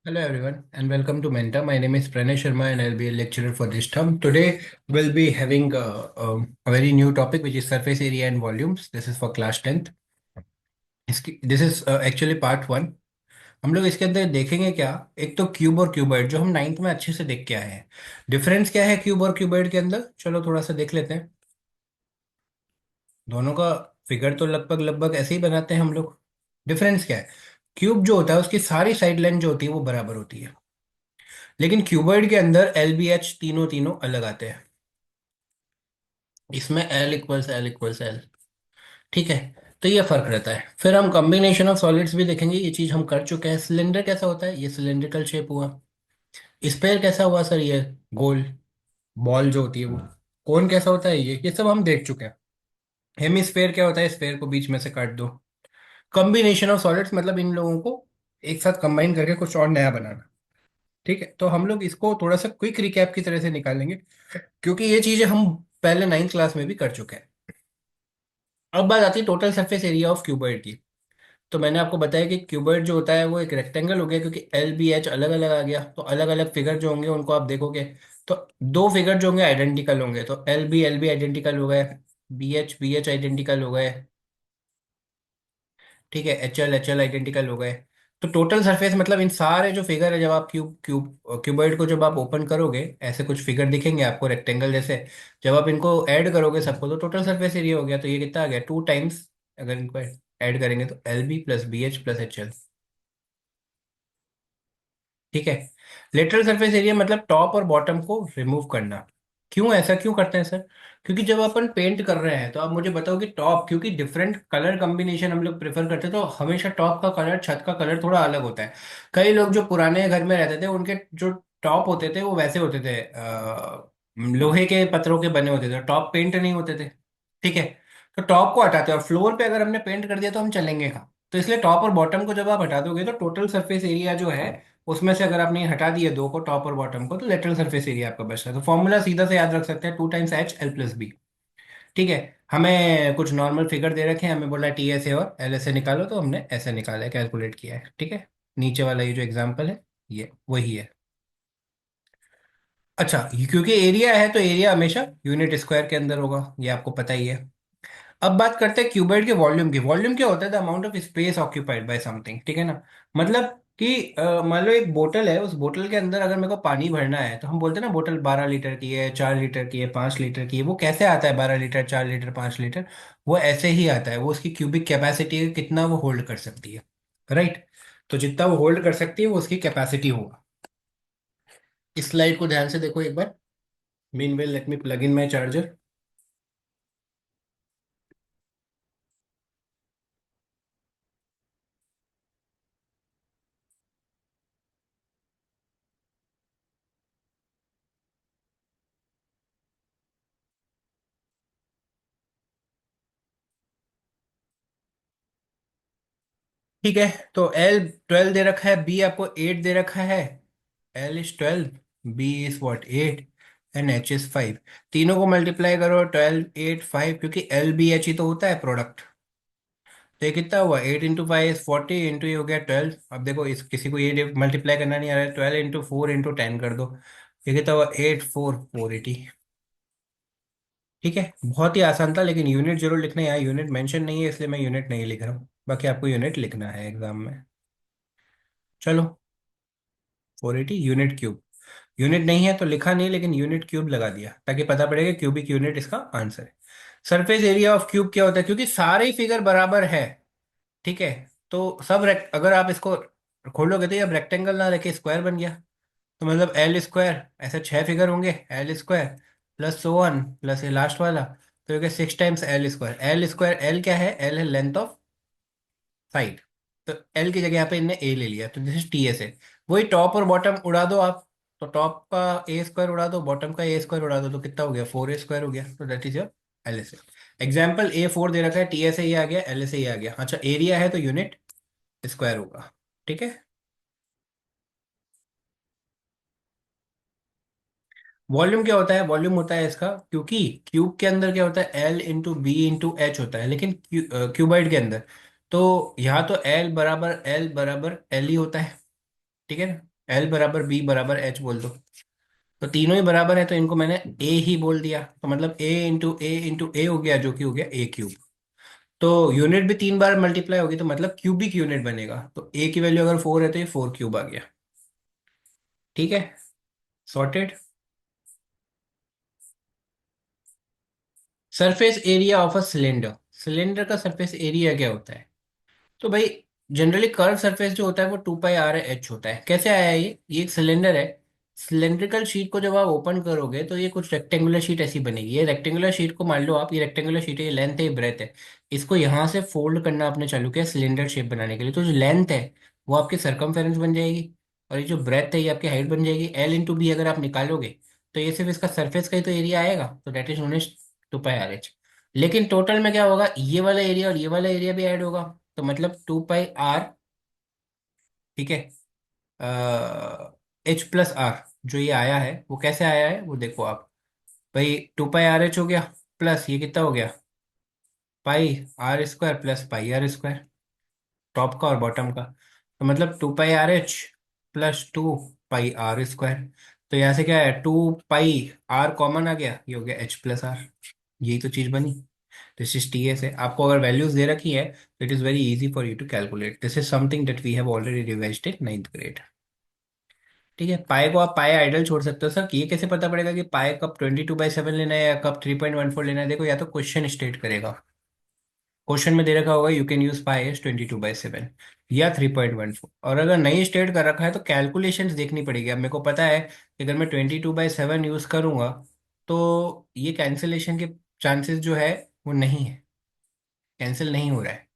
Hello everyone and welcome to Menta. My name is Pranay Sharma and I'll be a lecturer for this term. Today we'll be having a very new topic which is surface area and volumes. This is for class 10th. This is actually part 1. हम लोग इसके अंदर देखेंगे क्या। एक तो cube और cuboid जो हम नाइन्थ में अच्छे से देख के आए हैं। डिफरेंस क्या है क्यूब और क्यूबॉइड के अंदर, चलो थोड़ा सा देख लेते हैं। दोनों का फिगर तो लगभग लगभग ऐसे ही बनाते हैं हम लोग। डिफरेंस क्या है, क्यूब जो होता है उसकी सारी साइड लाइन जो होती है वो बराबर होती है, लेकिन क्यूबॉइड के अंदर एल बी एच तीनों तीनों अलग आते हैं। इसमें एल इक्वल्स एल। ठीक है, तो ये फर्क रहता है। फिर हम कॉम्बिनेशन ऑफ सॉलिड्स भी देखेंगे, ये चीज हम कर चुके हैं। सिलेंडर कैसा होता है, ये सिलेंड्रिकल शेप हुआ। स्फेयर कैसा हुआ सर, ये गोल बॉल जो होती है वो। कोन कैसा होता है, ये सब हम देख चुके हैं। हेमिस्फेयर क्या होता है, स्फेयर को बीच में से काट दो। कॉम्बिनेशन ऑफ सॉलिड्स मतलब इन लोगों को एक साथ कंबाइन करके कुछ और नया बनाना। ठीक है, तो हम लोग इसको थोड़ा सा क्विक रिकैप की तरह से निकालेंगे, क्योंकि ये चीजें हम पहले 9th क्लास में भी कर चुके हैं। अब बात आती है total surface area of cuboid की। तो मैंने आपको बताया कि क्यूबॉइड जो होता है वो एक रेक्टेंगल हो गया, क्योंकि एल बी एच अलग अलग आ गया, तो अलग अलग फिगर जो होंगे उनको आप देखोगे तो दो फिगर जो होंगे आइडेंटिकल होंगे, तो एल बी आइडेंटिकल हो गए, बी एच आइडेंटिकल हो गए। ठीक है, एच एल आइडेंटिकल हो गए। तो टोटल सरफेस मतलब इन सारे जो फिगर है, जब आप क्यूबॉइड को जब आप ओपन करोगे ऐसे कुछ फिगर दिखेंगे आपको रेक्टेंगल जैसे। जब आप इनको ऐड करोगे सबको तो टोटल सरफेस एरिया हो गया। तो ये कितना आ गया, 2 टाइम्स। अगर इनको ऐड करेंगे तो L B plus B H plus H L. ठीक है, लेटरल सरफेस एरिया मतलब टॉप और बॉटम को रिमूव करना। क्यों ऐसा क्यों करते हैं सर, क्योंकि जब अपन पेंट कर रहे हैं तो आप मुझे बताओ कि टॉप, क्योंकि डिफरेंट कलर कॉम्बिनेशन हम लोग प्रेफर करते हैं, तो हमेशा टॉप का कलर, छत का कलर थोड़ा अलग होता है। कई लोग जो पुराने घर में रहते थे उनके जो टॉप होते थे वो वैसे होते थे, लोहे के पत्रों के बने होते थे, टॉप पेंट नहीं होते थे। ठीक है, तो टॉप को हटाते हैं और फ्लोर पे अगर हमने पेंट कर दिया तो हम चलेंगे कहाँ। तो इसलिए टॉप और बॉटम को जब आप हटा दोगे तो टोटल सरफेस एरिया जो है उसमें से अगर आपने हटा दिए दो को, टॉप और बॉटम को, तो लेटरल सरफेस एरिया आपका बचता है। तो फॉर्मूला सीधा से याद रख सकते हैं, 2 times H L plus B. ठीक है, हमें कुछ नॉर्मल फिगर दे रखे हैं, हमें बोला टी एस ए और एल एस ए निकालो, तो हमने ऐसे निकाला है, कैलकुलेट किया है। ठीक है, नीचे वाला ये जो एग्जाम्पल है ये वही है। अच्छा, क्योंकि एरिया है तो एरिया हमेशा यूनिट स्क्वायर के अंदर होगा, ये आपको पता ही है। अब बात करते हैं क्यूबॉइड के वॉल्यूम की। वॉल्यूम क्या होता है, the amount of space occupied by something. ठीक है ना, मतलब कि मान लो एक बोतल है, उस बोतल के अंदर अगर मेरे को पानी भरना है तो हम बोलते हैं ना बोतल 12 लीटर की है, 4 लीटर की है, 5 लीटर की है। वो कैसे आता है 12 लीटर, 4 लीटर, 5 लीटर? वो ऐसे ही आता है, वो उसकी क्यूबिक कैपेसिटी है, कितना वो होल्ड कर सकती है। राइट, तो जितना वो होल्ड कर सकती है वो उसकी कैपेसिटी होगा। इस स्लाइड को ध्यान से देखो एक बार। Meanwhile let me plug in my charger. ठीक है, तो एल 12 दे रखा है, बी आपको 8 दे रखा है। L is 12, B is what 8, and H is 5। तीनों को मल्टीप्लाई करो, 12 8 5, क्योंकि एल बी एच ही तो होता है प्रोडक्ट। तो ये कितना हुआ, 8 × 5 = 40, इंटू ये हो गया 12। अब देखो इस किसी को ये मल्टीप्लाई करना नहीं आ रहा है, 12 × 4 × 10 कर दो। ये कितना हुआ, 8 4 480। ठीक है, बहुत ही आसान था, लेकिन यूनिट जरूर लिखना है। यहाँ यूनिट मेंशन नहीं है इसलिए मैं यूनिट नहीं लिख रहा हूँ, बाकी आपको यूनिट लिखना है एग्जाम में। चलो, 480 यूनिट क्यूब। यूनिट नहीं है तो लिखा नहीं, लेकिन यूनिट क्यूब लगा दिया ताकि पता पड़ेगा क्यूबिक यूनिट इसका आंसर है। सरफेस एरिया ऑफ क्यूब क्या होता है, क्योंकि सारे ही फिगर बराबर है। ठीक है, तो अगर आप इसको खोलोगे तो ये अब रेक्टेंगल ना रखे स्क्वायर बन गया। तो मतलब एल स्क्वायर, ऐसे 6 फिगर होंगे, L square plus so one plus ये लास्ट वाला, तो ये 6 टाइम्स एल स्क्वायर। एल क्या है, एल है लेंथ ऑफ साइड। तो एल की जगह यहाँ पे इनने ए ले लिया, तो दिस इज टी एस ए। वही टॉप और बॉटम उड़ा दो आप, तो टॉप का ए स्क्वायर उड़ा दो, बॉटम का ए स्क्वायर उड़ा दो, तो कितना हो गया, 4 a स्क्वायर हो गया। तो that is your L S A. Example A4 दे रखा है, टी एस ए ये आ गया, एल एस ए ये आ गया। अच्छा, एरिया है तो यूनिट स्क्वायर होगा। ठीक है, वॉल्यूम क्या होता है, वॉल्यूम होता है इसका, क्योंकि क्यूब के अंदर क्या होता है, L into B into H होता है, लेकिन क्यूबाइड के अंदर तो यहाँ तो एल बराबर एल ही होता है। ठीक है ना, एल बराबर बी बराबर एच बोल दो। तो तीनों ही बराबर है तो इनको मैंने ए ही बोल दिया, तो मतलब ए हो गया, जो कि हो गया ए क्यूब। तो यूनिट भी 3 बार मल्टीप्लाई होगी, तो मतलब क्यूबिक यूनिट बनेगा, तो ए की वैल्यू अगर 4 है तो ये 4 क्यूब आ गया। ठीक है, sorted. Surface area of a cylinder, cylinder का सरफेस एरिया क्या होता है? तो भाई जनरली कर्व सरफेस जो होता है वो 2 पाई आर एच होता है। कैसे आया ये एक सिलेंडर है। सिलेंड्रिकल शीट को जब आप ओपन करोगे तो ये कुछ रेक्टेंगुलर शीट ऐसी बनेगी। ये रेक्टेंगुलर शीट को मान लो आप, ये रेक्टेंगुलर शीट है, ये लेंथ है, ये ब्रेथ है। इसको यहाँ से फोल्ड करना आपने चालू किया सिलेंडर शेप बनाने के लिए, तो जो लेंथ है वो आपकी सरकमफेरेंस बन जाएगी, और ये जो ब्रेथ है ये आपकी हाइट बन जाएगी। L इंटू बी अगर आप निकालोगे तो ये सिर्फ इसका सरफेस का ही तो एरिया आएगा, तो that is known as 2 pi are H. लेकिन टोटल में क्या होगा, ये वाला एरिया और ये वाला एरिया भी ऐड होगा, तो मतलब 2 पाई आर, ठीक है, एच प्लस आर। जो ये आया है वो कैसे आया है वो देखो आप। भाई 2 पाई आर एच हो गया, प्लस ये कितना हो गया, pi are square plus pi are square, top का और बॉटम का। तो मतलब 2 pi are h plus 2 pi are square. तो यहाँ से क्या है, 2 पाई आर कॉमन आ गया, ये हो गया एच प्लस आर। यही तो चीज बनी। दिस इज टी एस है। आपको अगर वैल्यूज दे रखी है तो it is very easy for you to calculate. This is something that we have already revised in 9th grade. ठीक है, पाए को आप पाए आइडल छोड़ सकते हो सर, कि ये कैसे पता पड़ेगा कि पाए कब 22/7 लेना है या कब 3.14 लेना है? देखो, या तो क्वेश्चन स्टेट करेगा, क्वेश्चन में दे रखा होगा you can use pi S 22/7 या 3.14, और अगर नहीं स्टेट कर रखा है तो कैलकुलेशंस देखनी पड़ेगी। अब मेरे को पता है कि अगर मैं 22/7 यूज करूंगा तो ये कैंसिलेशन के चांसेस जो है वो नहीं है, कैंसिल नहीं हो रहा है।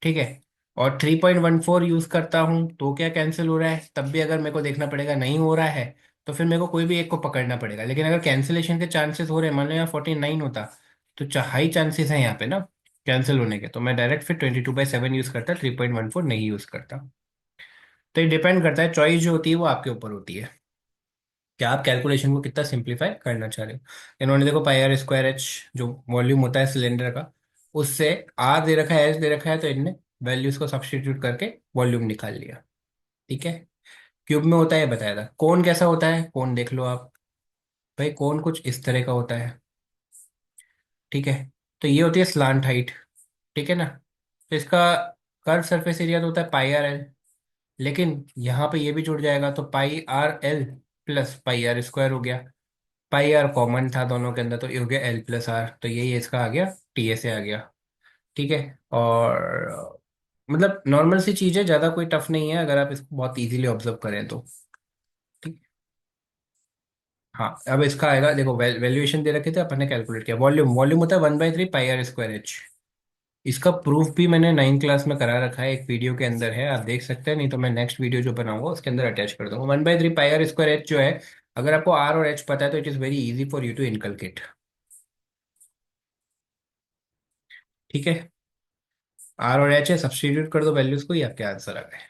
ठीक है, और 3.14 यूज करता हूँ तो क्या कैंसिल हो रहा है, तब भी अगर मेरे को देखना पड़ेगा नहीं हो रहा है, तो फिर मेरे को कोई भी एक को पकड़ना पड़ेगा। लेकिन अगर कैंसिलेशन के चांसेस हो रहे हैं, मान लो यहाँ 49 होता, तो हाई चांसेस है यहाँ पे ना कैंसिल होने के, तो मैं डायरेक्ट फिर 22/7 यूज करता, 3.14 नहीं यूज करता। तो ये डिपेंड करता है, चॉइस जो होती है वो आपके ऊपर होती है कि आप कैलकुलेशन को कितना सिंप्लीफाई करना चाह रहे हो। इन्होंने देखो पाई आर स्क्वायर एच, जो वॉल्यूम होता है सिलेंडर का, उससे आर दे रखा है, एच दे रखा है, तो इनने वैल्यूज को सब्स्टिट्यूट करके वॉल्यूम निकाल लिया। ठीक है, क्यूब में होता है ये बताया था। कोन कैसा होता है, कोन देख लो आप। भाई कोन कुछ इस तरह का होता है। ठीक है, तो ये होती है स्लांट हाइट। ठीक है ना, तो इसका कर्व सरफेस एरिया तो होता है पाई आर एल, लेकिन यहाँ पे ये भी जुड़ जाएगा, तो pi r l plus pi are square हो गया। पाई आर कॉमन था दोनों के अंदर, तो ये हो गया एल प्लस आर, तो यही इसका आ गया, टी एस ए आ गया। ठीक है, और मतलब नॉर्मल सी चीज़ है, ज़्यादा कोई टफ नहीं है अगर आप इसको बहुत इजीली ऑब्जर्व करें तो। ठीक। हाँ, अब इसका आएगा, देखो वैल्यूएशन दे रखे थे अपन ने, कैलकुलेट किया। वॉल्यूम, वॉल्यूम होता है 1/3 पाई आर स्क्वायर एच। इसका प्रूफ भी मैंने 9th क्लास में करा रखा है, एक वीडियो के अंदर है, आप देख सकते हैं, नहीं तो मैं नेक्स्ट वीडियो जो बनाऊंगा उसके अंदर अटैच कर दूंगा। 1/3 पाई आर स्क्वायर एच जो है, अगर आपको आर और एच पता है तो it is very easy for you to inculcate. ठीक है, आर और एच है, सब्सटीट्यूट कर दो वैल्यूज को, ये आपके आंसर आ गए।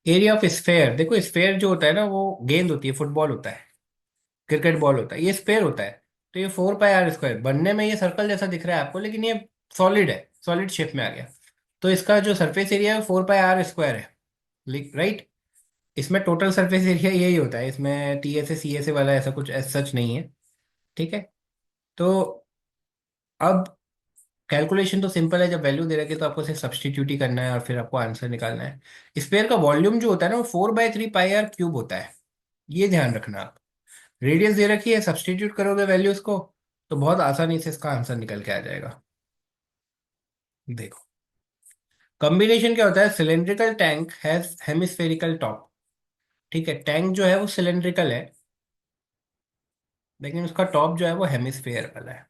एरिया ऑफ स्फेयर, देखो स्फेयर जो होता है ना वो गेंद होती है, फुटबॉल होता है, क्रिकेट बॉल होता है, ये स्फेयर होता है। तो ये 4 पाई आर स्क्वायर बनने में ये सर्कल जैसा दिख रहा है आपको, लेकिन ये सॉलिड है, सॉलिड शेप में आ गया। तो इसका जो सरफेस एरिया है 4 पाई आर स्क्वायर है, राइट। इसमें टोटल सरफेस एरिया यही होता है, इसमें T S A C S A वाला ऐसा कुछ एज सच नहीं है। ठीक है, तो अब कैलकुलेशन तो सिंपल है, जब वैल्यू दे रखे तो आपको सिर्फ सब्सटीट्यूट ही करना है और फिर आपको आंसर निकालना है। स्पेयर का वॉल्यूम जो होता है ना वो 4/3 पाई आर क्यूब होता है, ये ध्यान रखना आप। रेडियस दे रखी है, सब्सटीट्यूट करोगे वैल्यूज को तो बहुत आसानी से इसका आंसर निकल के आ जाएगा। देखो, कॉम्बिनेशन क्या होता है, cylindrical tank has hemispherical top. ठीक है, टैंक जो है वो सिलेंड्रिकल है, लेकिन उसका टॉप जो है वो हेमिस्फेयर वाला है।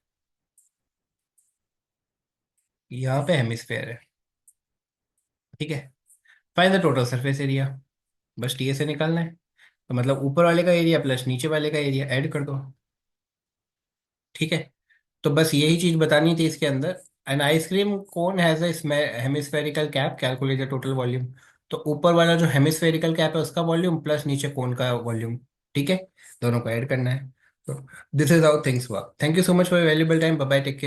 यहाँ पे हेमिस्फेयर है। ठीक है, find the total surface area, बस टी से निकालना है। तो मतलब ऊपर वाले का एरिया प्लस नीचे वाले का एरिया ऐड कर दो। ठीक है, तो बस यही चीज बतानी थी इसके अंदर। An ice cream cone has a hemispherical cap, calculate the total volume. तो ऊपर वाला जो हेमिस्फेरिकल कैप है उसका वॉल्यूम प्लस नीचे कोन का वॉल्यूम। ठीक है, दोनों को ऐड करना है। तो this is how things work. Thank you so much for valuable time, bye bye, take care.